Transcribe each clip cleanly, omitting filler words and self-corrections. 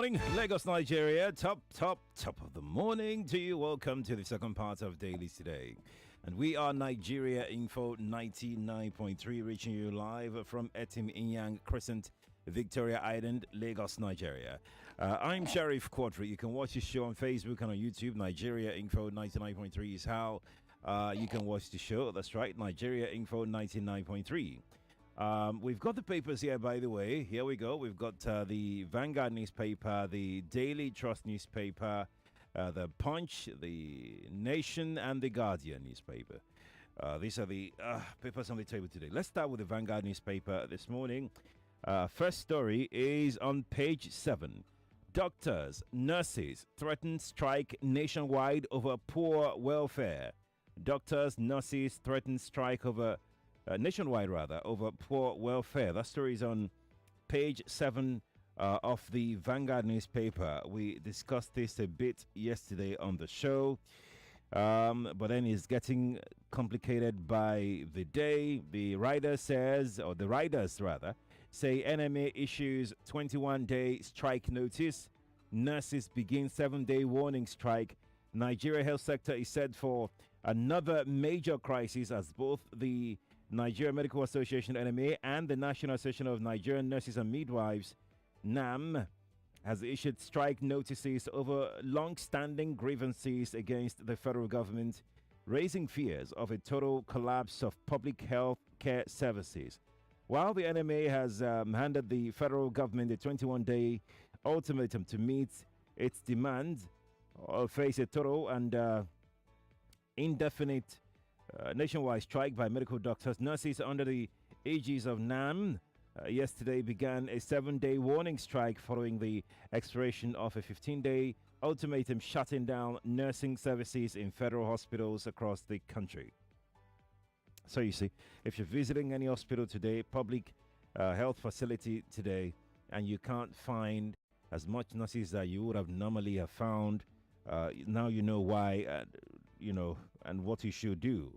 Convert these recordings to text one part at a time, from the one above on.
morning, Lagos, Nigeria. Top of the morning to you. Welcome to the second part of Dailies today. And we are Nigeria Info 99.3, reaching you live from Etim Inyang Crescent, Victoria Island, Lagos, Nigeria. I'm Sheriff Quadri. You can watch the show on Facebook and on YouTube. Nigeria Info 99.3 is how you can watch the show. That's right, Nigeria Info 99.3. We've got the papers here, by the way. Here we go. We've got the Vanguard newspaper, the Daily Trust newspaper, the Punch, the Nation, and the Guardian newspaper. These are the papers on the table today. Let's start with the Vanguard newspaper this morning. First story is on page 7. Doctors, nurses threaten strike nationwide over poor welfare. Doctors, nurses threaten strike over nationwide over poor welfare. That story is on page 7 of the Vanguard newspaper. We discussed this a bit yesterday on the show, but then it's getting complicated by the day. The riders rather, say NMA issues 21-day strike notice. Nurses begin 7-day warning strike. Nigeria health sector is set for another major crisis as both the Nigeria Medical Association NMA and the National Association of Nigerian Nurses and Midwives NAM has issued strike notices over long-standing grievances against the federal government, raising fears of a total collapse of public health care services. While the NMA has handed the federal government a 21-day ultimatum to meet its demands or face a total and indefinite nationwide strike by medical doctors, nurses under the aegis of NAM yesterday began a 7-day warning strike following the expiration of a 15-day ultimatum shutting down nursing services in federal hospitals across the country. So you see, if you're visiting any hospital today, public health facility today, and you can't find as much nurses that you would have normally have found, now you know why, and what you should do.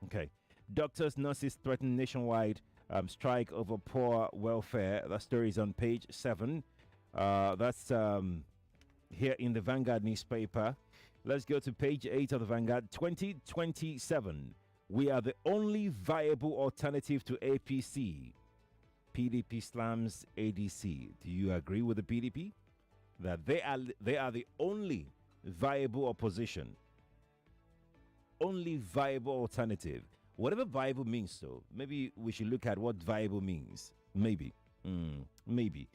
Okay. Doctors, nurses threaten nationwide strike over poor welfare. That story is on page 7. That's here in the Vanguard newspaper. Let's go to page 8 of the Vanguard. 2027. We are the only viable alternative to APC. PDP slams ADC. Do you agree with the PDP? That they are the only viable opposition. Only viable alternative. Whatever viable means, though, maybe we should look at what viable means. Maybe. Maybe.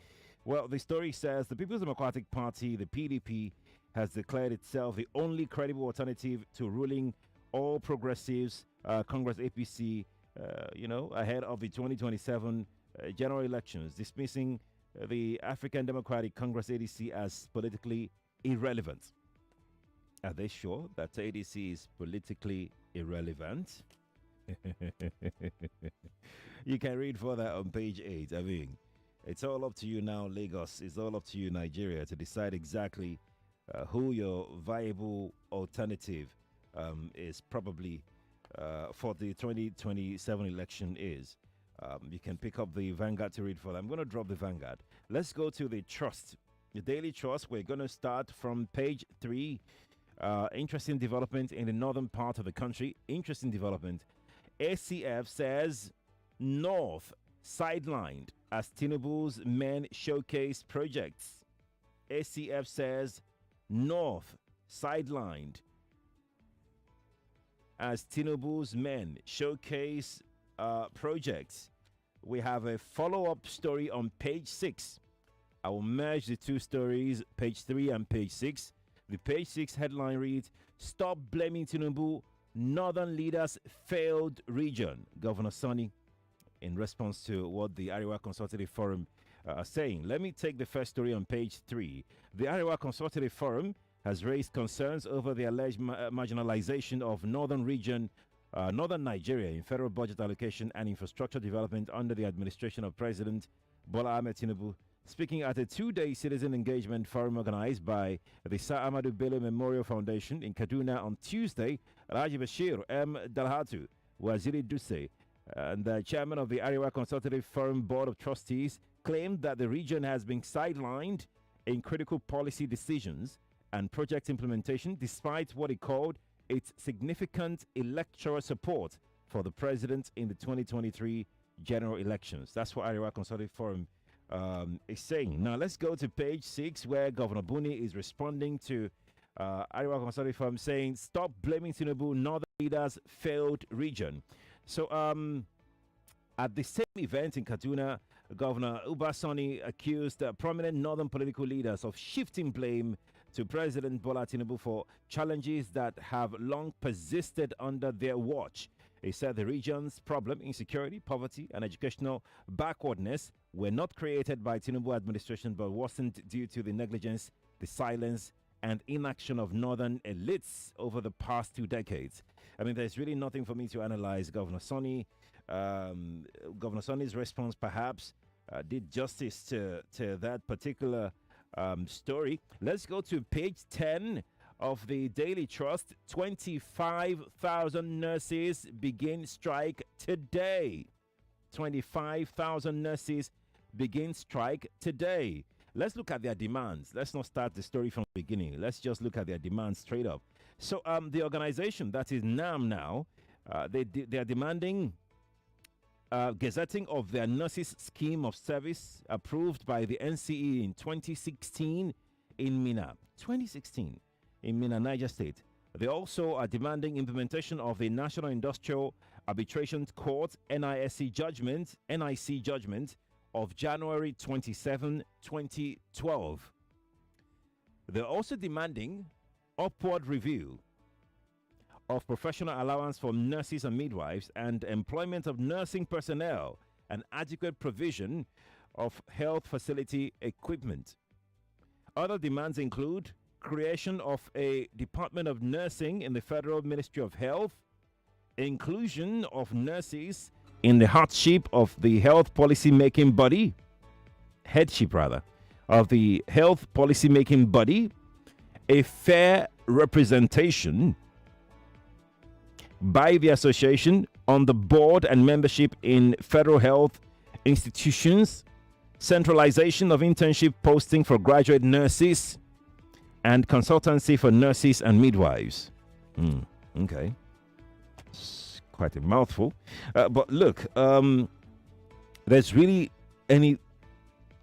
Well, the story says the People's Democratic Party, the PDP, has declared itself the only credible alternative to ruling All Progressives Congress APC, ahead of the 2027 general elections, dismissing the African Democratic Congress ADC as politically irrelevant. Are they sure that ADC is politically irrelevant? You can read further on page 8. I mean, it's all up to you now, Lagos. It's all up to you, Nigeria, to decide exactly who your viable alternative is probably for the 2027 election is. You can pick up the Vanguard to read further. I'm going to drop the Vanguard. Let's go to the Trust. The Daily Trust, we're going to start from page 3. Interesting development in the northern part of the country. Interesting development. ACF says North sidelined as Tinubu's men showcase projects. ACF says North sidelined as Tinubu's men showcase projects. We have a follow-up story on page 6. I will merge the two stories, page 3 and page 6. The page 6 headline reads, Stop blaming Tinubu, Northern leaders failed region. Governor Sonny, in response to what the Ariwa Consultative Forum are saying. Let me take the first story on page 3. The Ariwa Consultative Forum has raised concerns over the alleged marginalization of northern region, northern Nigeria in federal budget allocation and infrastructure development under the administration of President Bola Ahmed Tinubu. Speaking at a 2-day citizen engagement forum organized by the Sir Amadou Bello Memorial Foundation in Kaduna on Tuesday, Raji Bashir M. Dalhatu, Waziri Duse, and the chairman of the Ariwa Consultative Forum Board of Trustees, claimed that the region has been sidelined in critical policy decisions and project implementation, despite what he called its significant electoral support for the president in the 2023 general elections. That's what Iowa Consultative Forum is saying. Now, let's go to page 6, where Governor Buni is responding to Iowa Consultative Forum saying, stop blaming Tinubu, northern leaders failed region. So, at the same event in Kaduna, Governor Ubasani accused prominent northern political leaders of shifting blame to President Bola Tinubu for challenges that have long persisted under their watch. He said the region's problem, insecurity, poverty, and educational backwardness were not created by Tinubu administration but worsened due to the negligence, the silence, and inaction of northern elites over the past 2 decades. I mean, there's really nothing for me to analyze. Governor Sonny's response perhaps did justice to that particular story. Let's go to page 10 of the Daily Trust. 25,000 nurses begin strike today. 25,000 nurses begin strike today. Let's look at their demands. Let's not start the story from the beginning. Let's just look at their demands straight up. So the organization, that is NAM now, they are demanding gazetting of their nurses scheme of service approved by the NCE in 2016 in Mina. 2016 in Mina, Niger State. They also are demanding implementation of the National Industrial Arbitration Court NIC judgment of January 27, 2012. They're also demanding upward review of professional allowance for nurses and midwives and employment of nursing personnel and adequate provision of health facility equipment. Other demands include creation of a Department of Nursing in the Federal Ministry of Health, inclusion of nurses in the headship of the health policy making body, of the health policy making body, a fair representation by the association on the board and membership in federal health institutions, centralization of internship posting for graduate nurses, and consultancy for nurses and midwives. Okay. It's quite a mouthful. But look, there's really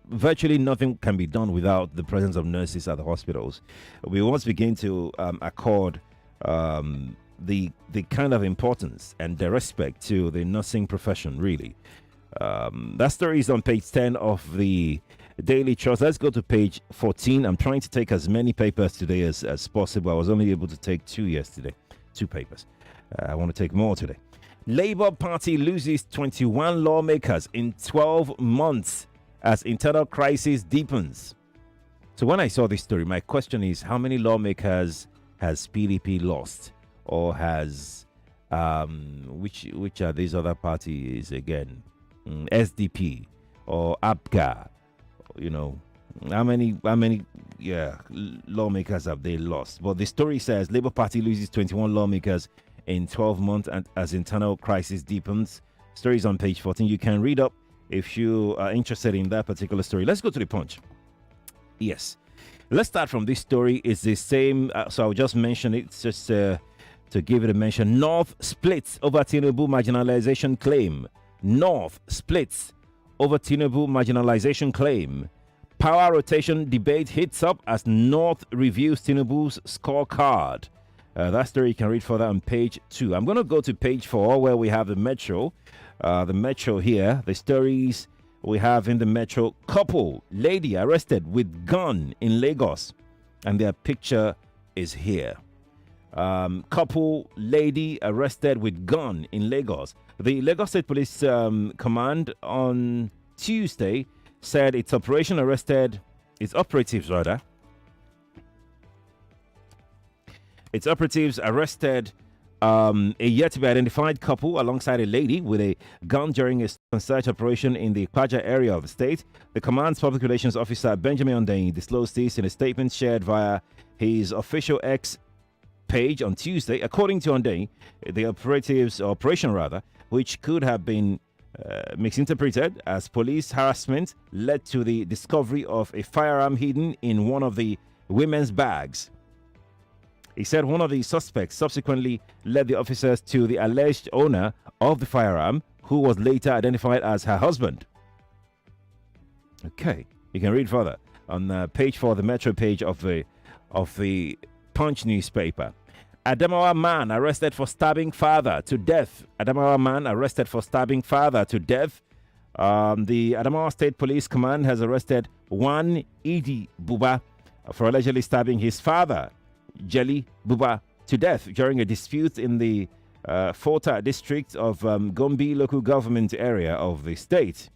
virtually nothing can be done without the presence of nurses at the hospitals. We must begin to accord the kind of importance and the respect to the nursing profession, really. That story is on page 10 of the Daily Trust. Let's go to page 14. I'm trying to take as many papers today as possible. I was only able to take 2 yesterday. 2 papers. I want to take more today. Labour Party loses 21 lawmakers in 12 months as internal crisis deepens. So when I saw this story, my question is, how many lawmakers has PDP lost? Or has which are these other parties again? SDP or APGA? You know, how many lawmakers have they lost? But the story says Labour Party loses 21 lawmakers in 12 months and as internal crisis deepens. Story is on page 14. You can read up if you are interested in that particular story. Let's go to the Punch. Yes, let's start from this story. It's the same, so I'll just mention it. It's just to give it a mention. North splits over Tinubu marginalization claim. North splits over Tinubu marginalization claim. Power rotation debate heats up as North reviews Tinubu's scorecard. That story you can read further on page 2. I'm going to go to page 4 where we have the Metro. The Metro here. The stories we have in the Metro. Couple, lady arrested with gun in Lagos. And their picture is here. Couple, lady arrested with gun in Lagos. The Lagos State Police Command on Tuesday said its operatives arrested a yet to be identified couple alongside a lady with a gun during a search operation in the Kwaja area of the state. The command's public relations officer Benjamin Ondain disclosed this in a statement shared via his official X page on Tuesday. According to Ondain, the operation, which could have been misinterpreted as police harassment led to the discovery of a firearm hidden in one of the women's bags. He said one of the suspects subsequently led the officers to the alleged owner of the firearm, who was later identified as her husband. Okay, you can read further on page 4, the Metro page of the Punch newspaper. Adamawa man arrested for stabbing father to death. Adamawa man arrested for stabbing father to death. The Adamawa State Police Command has arrested one Idi Buba for allegedly stabbing his father, Jelly Buba, to death during a dispute in the Fota district of Gombe local government area of the state.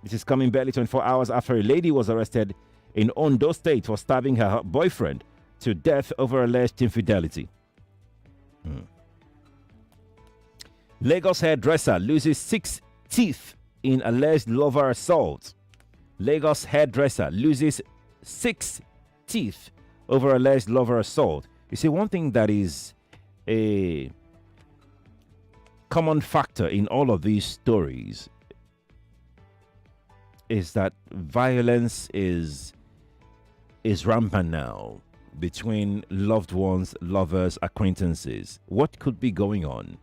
This is coming barely 24 hours after a lady was arrested in Ondo State for stabbing her boyfriend to death over alleged infidelity. Lagos hairdresser loses 6 teeth in alleged lover assault. Lagos hairdresser loses 6 teeth over alleged lover assault. You see, one thing that is a common factor in all of these stories is that violence is rampant now between loved ones, lovers, acquaintances. What could be going on?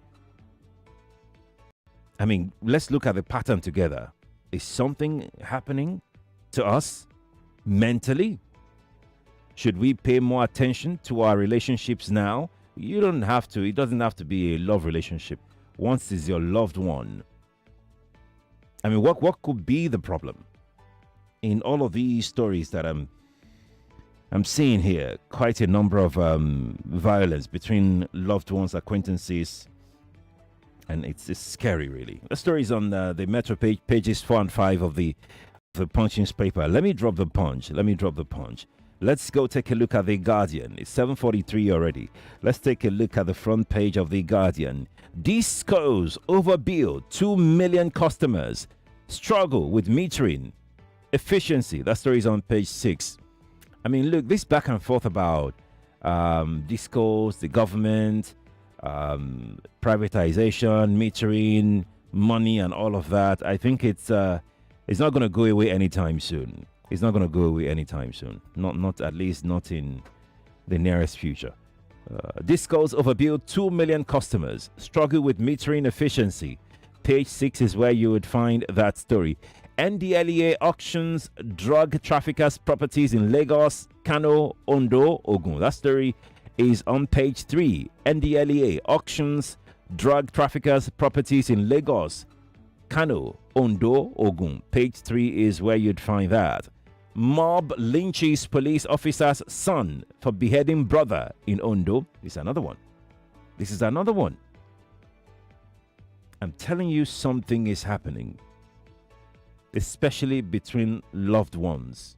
I mean, let's look at the pattern together. Is something happening to us mentally? Should we pay more attention to our relationships now? You don't have to. It doesn't have to be a love relationship. Once it's your loved one. I mean, what could be the problem in all of these stories that I'm seeing here? Quite a number of violence between loved ones, acquaintances, and it's scary, really. The stories on the Metro page, pages 4 and 5 of the Punch newspaper. Let me drop the punch. Let's go take a look at the Guardian. It's 7:43 already. Let's take a look at the front page of the Guardian. Discos overbilled 2 million customers. Struggle with metering efficiency. That story is on page 6. I mean, look, this back and forth about discos, the government, privatization, metering, money, and all of that. I think it's not going to go away anytime soon. It's not going to go away anytime soon. Not at least not in the nearest future. Discos overbilled 2 million customers. Struggle with metering efficiency. Page 6 is where you would find that story. NDLEA auctions drug traffickers' properties in Lagos, Kano, Ondo, Ogun. That story is on page 3. NDLEA auctions drug traffickers' properties in Lagos, Kano, Ondo, Ogun. Page 3 is where you'd find that. Mob lynches police officer's son for beheading brother in Ondo. This is another one. I'm telling you, something is happening, especially between loved ones.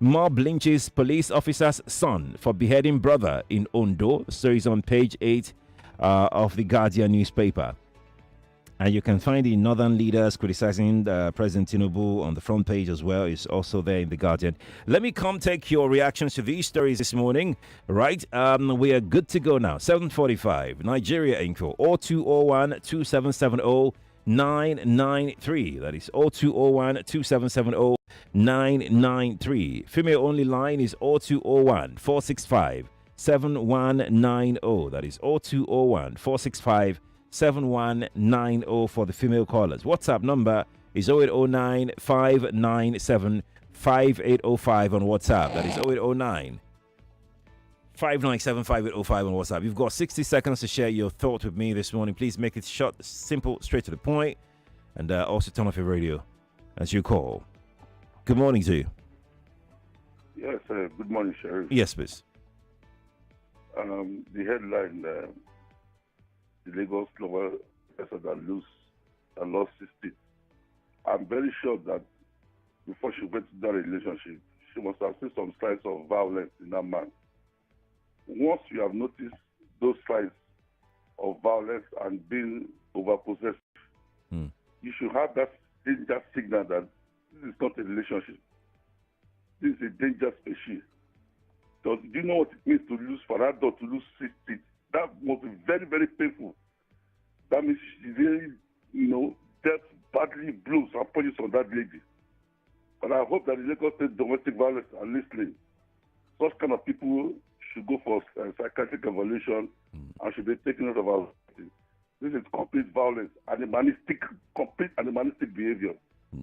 Mob lynches police officer's son for beheading brother in Ondo. The story is on page 8 of the Guardian newspaper. And you can find the northern leaders criticizing President Tinubu on the front page as well. It's also there in the Guardian. Let me come take your reactions to these stories this morning. Right, we are good to go now. 7:45. Nigeria info 0201 2770 993. That is 0201 2770 993. Female only line is 0201 465 7190. That is 0201 465 7190 for the female callers. WhatsApp number is 0809 597 5805 on WhatsApp. That is 0809 597 5805 on WhatsApp. You've got 60 seconds to share your thought with me this morning. Please make it short, simple, straight to the point, and also turn off your radio as you call. Good morning to you. Yes, good morning, Sheriff. Yes, please. The headline, the Lagos lover person that lost his teeth. I'm very sure that before she went to that relationship, she must have seen some signs of violence in that man. Once you have noticed those signs of violence and being overpossessed, you should have that danger signal that this is not a relationship. This is a danger species. So do you know what it means to lose, for that dog to lose 6 teeth That must be very, very painful. That means she's really, death, badly blows and punches on that lady. And I hope that the Lagos State domestic violence are listening. Such kind of people should go for psychiatric evaluation and should be taken out of our society. This is complete violence, complete animalistic behavior.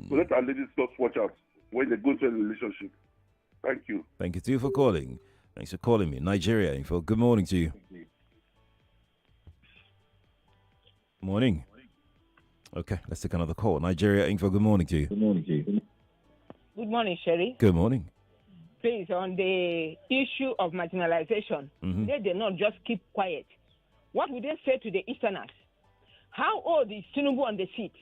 So let our ladies just watch out when they go into a relationship. Thank you. Thank you too for calling. Thanks for calling me. Nigeria Info. Good morning to you. Morning. Okay, let's take another call. Nigeria Info. Good morning to you. Good morning to you. Good morning, Sherry. Good morning. Please, on the issue of marginalization, they did not just keep quiet. What would they say to the Easterners? How old is Tinubu on the seat?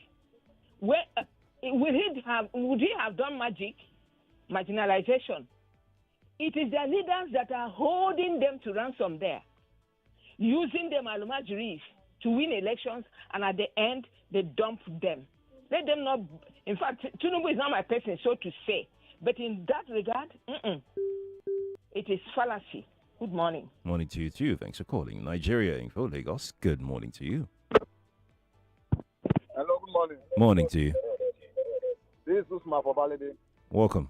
Would he have done marginalization? It is their leaders that are holding them to ransom there, using them as almajiris to win elections, and at the end, they dump them. Let them not. In fact, Tinubu is not my person, so to say. But in that regard, it is fallacy. Good morning. Morning to you too. Thanks for calling. Nigeria Info, Lagos. Good morning to you. Hello, good morning. Morning to you. This is Usman for Balade. Welcome.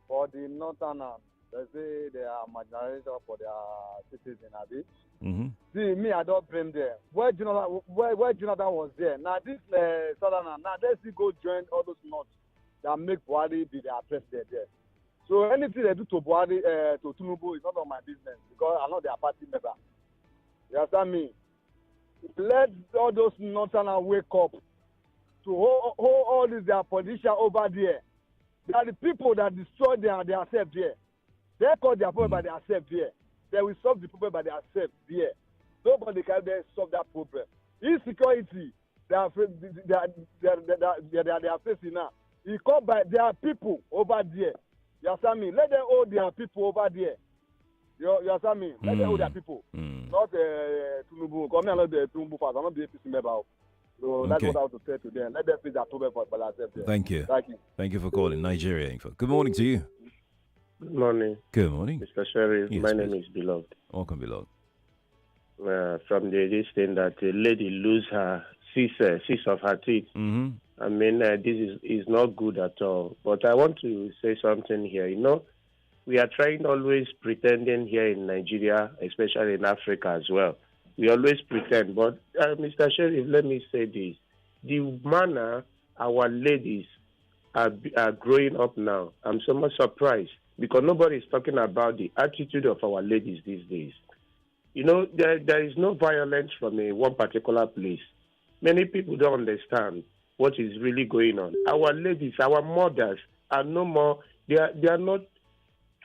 For the Northerners, they say they are marginalized for their citizens, Abi. See, me, I don't blame them. Where Jonathan was there, now this Southerner, now they still go join all those North that make Buhari be their president there. So anything they do to Buhari, to Tinubu, is not on my business because I'm not their party member. You understand me? Let all those Northerners wake up to hold all these their politicians over there. They are the people that destroy themselves there. They call their problem by themselves there. They will solve the problem by themselves there. Nobody can solve that problem. Insecurity they are facing now. It called by their people over there. You understand me? Let them hold their people over there. You understand me? Let them hold their people. Not Tinubu. Because me, I'm not the Tinubu fans. I'm not the APC member. So that's what I have to say to them. Let them face their problem for themselves. Thank you. Thank you for calling Nigeria Info. Good morning to you. Good morning. Good morning. Mr. Sheriff, Yes, my please. name is Beloved. Welcome, beloved. From this thing that a lady lose her six of her teeth. I mean, this is not good at all. But I want to say something here. We are trying always pretending here in Nigeria, especially in Africa as well. We always pretend. But, Mr. Sheriff, let me say this. The manner our ladies are growing up now, I'm so much surprised because nobody is talking about the attitude of our ladies these days. There is no violence from one particular place. Many people don't understand what is really going on. Our ladies, our mothers are no more, they are not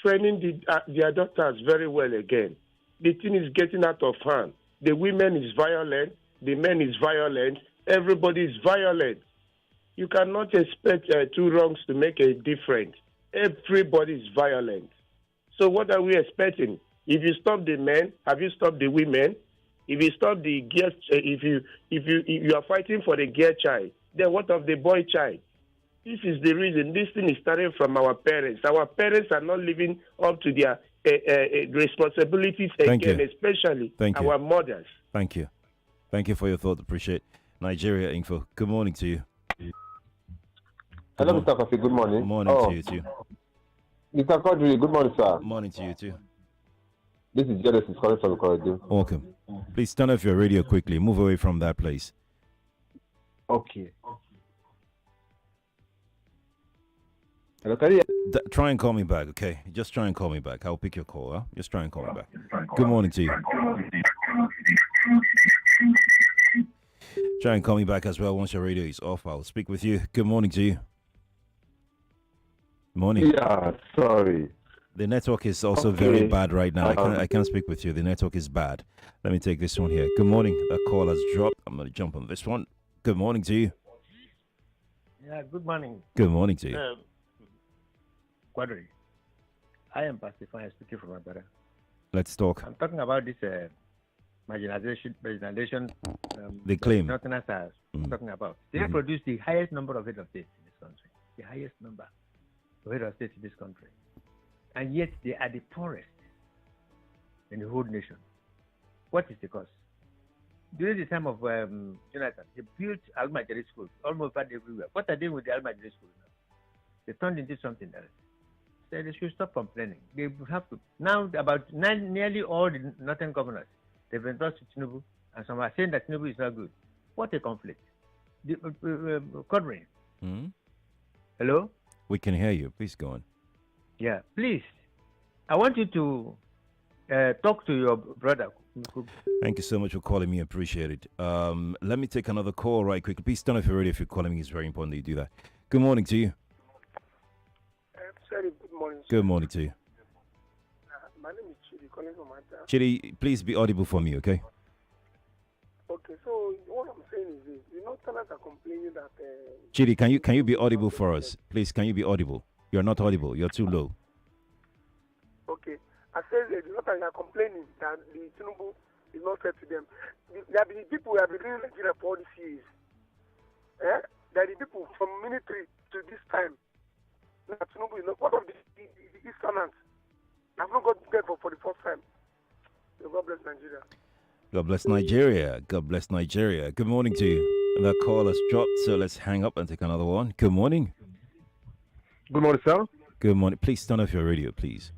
training their daughters very well again. The thing is getting out of hand. The women is violent, the men is violent, everybody is violent. You cannot expect two wrongs to make a difference. Everybody is violent. So what are we expecting? If you stop the men, have you stopped the women? If you stop the girl, if you are fighting for the girl child, then what of the boy child? This is the reason. This thing is starting from our parents. Our parents are not living up to their responsibilities again, especially our mothers. Thank you. Thank you for your thought. Appreciate Nigeria Info. Good morning to you. Hello, Mr. Coffee. Good morning. Morning to you too. Mr. Quadri, good morning, sir. Morning to you too. This is Genesis calling from Corridor. Welcome. Please turn off your radio quickly. Move away from that place. Okay. Hello, can you hear? Try and call me back, okay? Just try and call me back. I'll pick your call, huh? Just try and call me back. Good morning to you. Try and call me back as well once your radio is off. I'll speak with you. Good morning to you. Morning. Yeah, sorry. The network is also very bad right now. I can't speak with you. The network is bad. Let me take this one here. Good morning. That call has dropped. I'm going to jump on this one. Good morning to you. Yeah, good morning. Good morning to you. Quadri. I am Pacifying speaking from Abera. Let's talk. I'm talking about this marginalization the claim. Nothing else I'm talking about. They have produced the highest number of head of states in this country. The highest number of head of states in this country. And yet they are the poorest. in the whole nation. What is the cause? During the time of Jonathan, he built Al-Majari schools almost everywhere. What are they doing with the Al-Majari schools now? They turned into something else. So they should stop complaining. They have to. Now, about nearly all the northern governors, they've endorsed Tinubu, and some are saying that Tinubu is not good. What a conflict. Codring. Hmm? Hello? We can hear you. Please go on. Yeah, please. I want you to talk to your brother. Thank you so much for calling me. Appreciate it. Let me take another call right quick. Please turn off your radio if you're calling me. It's very important that you do that. Good morning to you. Sorry, good morning. Good morning to you. My name is Chidi, calling from Mata. Chidi, please be audible for me, okay? Okay, so what I'm saying is this. Tenants are complaining that... Chidi, can you be audible for us? Please, can you be audible? You're not audible. You're too low. Okay. I said the tenants are complaining that the Tinubu is not fair to them. There have been people who have been living in Nigeria for all these years. There are the people from military to this time. Now, Tinubu is not part of these tenants. I've not got paid for the first time. So God bless Nigeria. God bless Nigeria. God bless Nigeria. Good morning to you. That call has dropped, so let's hang up and take another one. Good morning. Good morning, sir. Good morning. Please turn off your radio, please.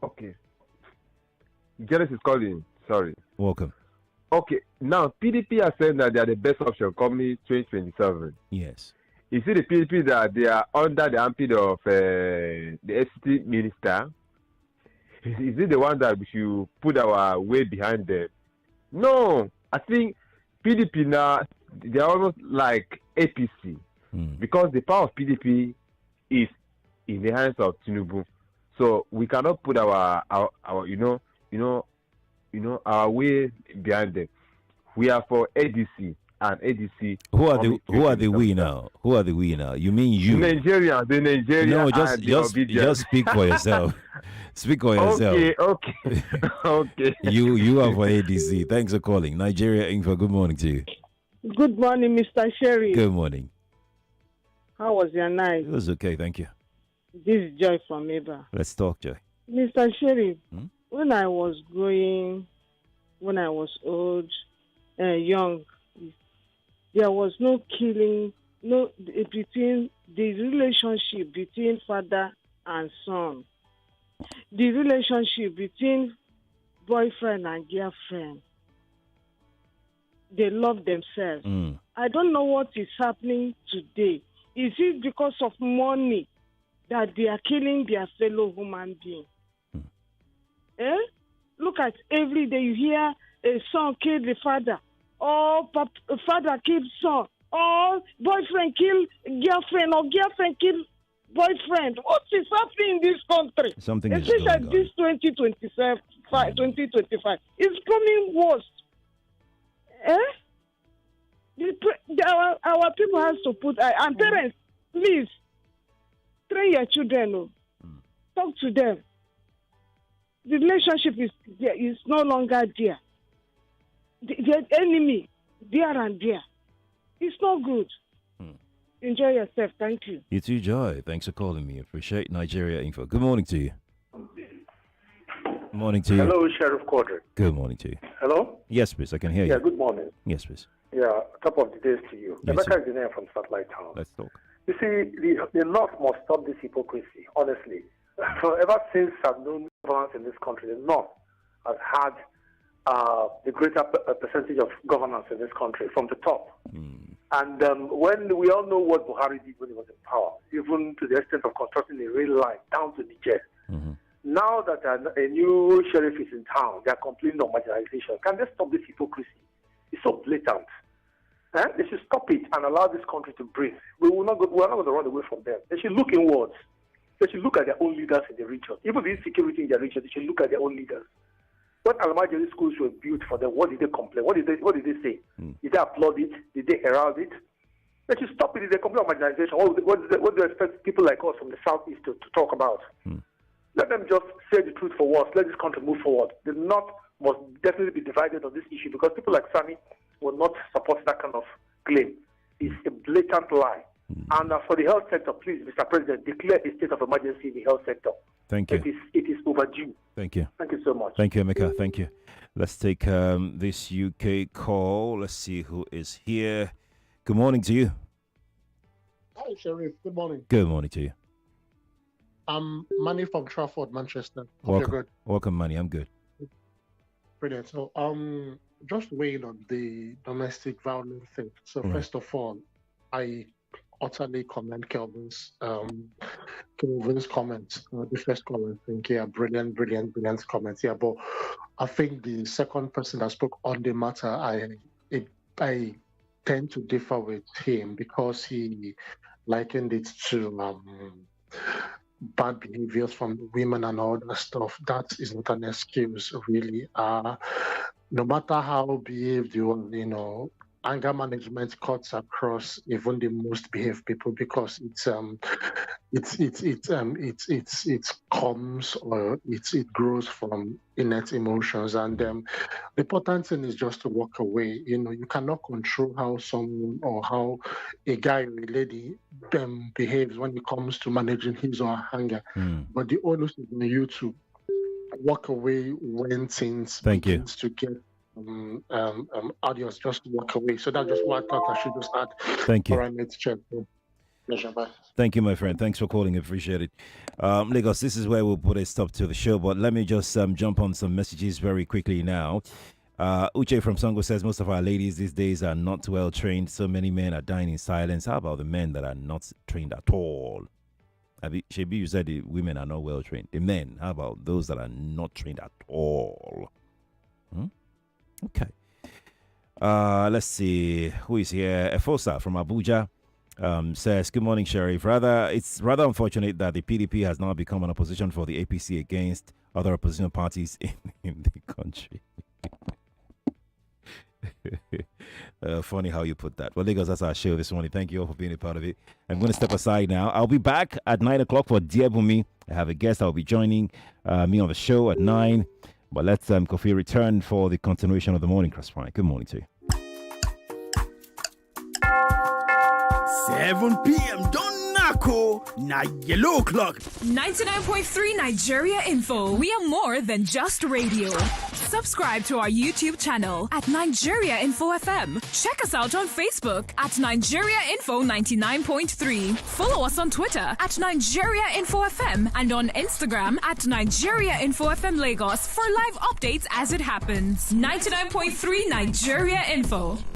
Okay. Jealous is calling. Sorry. Welcome. Okay. Now, PDP are saying that they are the best option coming 2027. Yes. Is it the PDP that they are under the armpit of the FCT minister? Is it the one that we should put our weight behind them? No. I think PDP now, they are almost like APC because the power of PDP is in the hands of Tinubu. So we cannot put our our way behind them. We are for ADC and ADC. Who are the we now? Who are the we now? You mean you? The Nigerian. No, just speak for yourself. Speak for yourself. Okay. You are for ADC. Thanks for calling. Nigeria Info. Good morning to you. Good morning, Mr. Sherry. Good morning. How was your night? It was okay, thank you. This is Joy from Eba. Let's talk, Joy. Mr. Sherry, when I was old, young, there was no killing, between the relationship between father and son, the relationship between boyfriend and girlfriend. They love themselves. I don't know what is happening today. Is it because of money that they are killing their fellow human being? Look at every day you hear a son kill the father, or father kill son, or boyfriend kill girlfriend, or girlfriend kill boyfriend. What is happening in this country? Something is going on. This 2025 is coming worse. Our people has to put, and parents, please, train your children. Talk to them. The relationship is no longer there. The enemy, there and there. It's not good. Enjoy yourself. Thank you. You too, Joy. Thanks for calling me. Appreciate Nigeria Info. Good morning to you. Morning to you. Hello, Sheriff Quadri. Good morning to you. Hello? Yes, please. I can hear you. Yeah, good morning. Yes, please. Yeah, top of the days to you. Yes, Rebecca Engineer from Satellite Town. Let's talk. You see, the North must stop this hypocrisy, honestly. So ever since I've known governance in this country, the North has had the greater percentage of governance in this country from the top. And when we all know what Buhari did when he was in power, even to the extent of constructing a rail line down to Niger. Now that a new sheriff is in town, they are complaining on marginalization. Can they stop this hypocrisy? It's so blatant. They should stop it and allow this country to breathe. We're not going to run away from them. They should look inwards. They should look at their own leaders in the region. Even the insecurity in their region, they should look at their own leaders. When Al-Majiri schools were built for them, what did they complain? What did they say? Did they applaud it? Did they herald it? They should stop it if they complain on marginalization. What do they expect people like us from the southeast to talk about? Let them just say the truth for once. Let this country move forward. The North must definitely be divided on this issue because people like Sani will not support that kind of claim. It's a blatant lie. And for the health sector, please, Mr. President, declare a state of emergency in the health sector. Thank you. It is overdue. Thank you. Thank you so much. Thank you, Emeka. Thank you. Let's take this UK call. Let's see who is here. Good morning to you. Hi, Sheriff. Good morning. Good morning to you. I'm Manny from Trafford, Manchester. Hope Welcome. you're good. Welcome, Manny. I'm good. Brilliant. So, just weighing on the domestic violence thing. So, first of all, I utterly commend Kelvin's comments. The first comment, I think, yeah, brilliant comments. Yeah, but I think the second person that spoke on the matter, I tend to differ with him because he likened it to bad behaviors from women and all that stuff. That is not an excuse, really. No matter how behaved you are, anger management cuts across even the most behaved people because it comes or it grows from innate emotions, and the important thing is just to walk away. You cannot control how someone or how a guy or a lady behaves when it comes to managing his or her anger, but the onus is on you to walk away when things begins to get audience, just walk away. So that's just what I thought I should just add. Thank you. All right, let's check. Pleasure, bye. Thank you, my friend. Thanks for calling. Appreciate it. Lagos, this is where we'll put a stop to the show, but let me just jump on some messages very quickly now. Uche from Sango says most of our ladies these days are not well trained. So many men are dying in silence. How about the men that are not trained at all? Shebi, you said the women are not well trained. The men, how about those that are not trained at all? Okay. Let's see who is here. Efosa from Abuja says, good morning, Sheriff. It's rather unfortunate that the PDP has now become an opposition for the APC against other opposition parties in the country. Funny how you put that. Well, Lagos, that's our show this morning. Thank you all for being a part of it. I'm going to step aside now. I'll be back at 9 o'clock for Dear Bumi. I have a guest. I'll be joining me on the show at 9. But let's Kofi return for the continuation of the morning crossfire. Good morning to you. 7 p.m. Don't knuckle. Now yellow clock. 99.3 Nigeria Info. We are more than just radio. Subscribe to our YouTube channel at Nigeria Info FM. Check us out on Facebook at Nigeria Info 99.3. Follow us on Twitter at Nigeria Info FM and on Instagram at Nigeria Info FM Lagos for live updates as it happens. 99.3 Nigeria Info.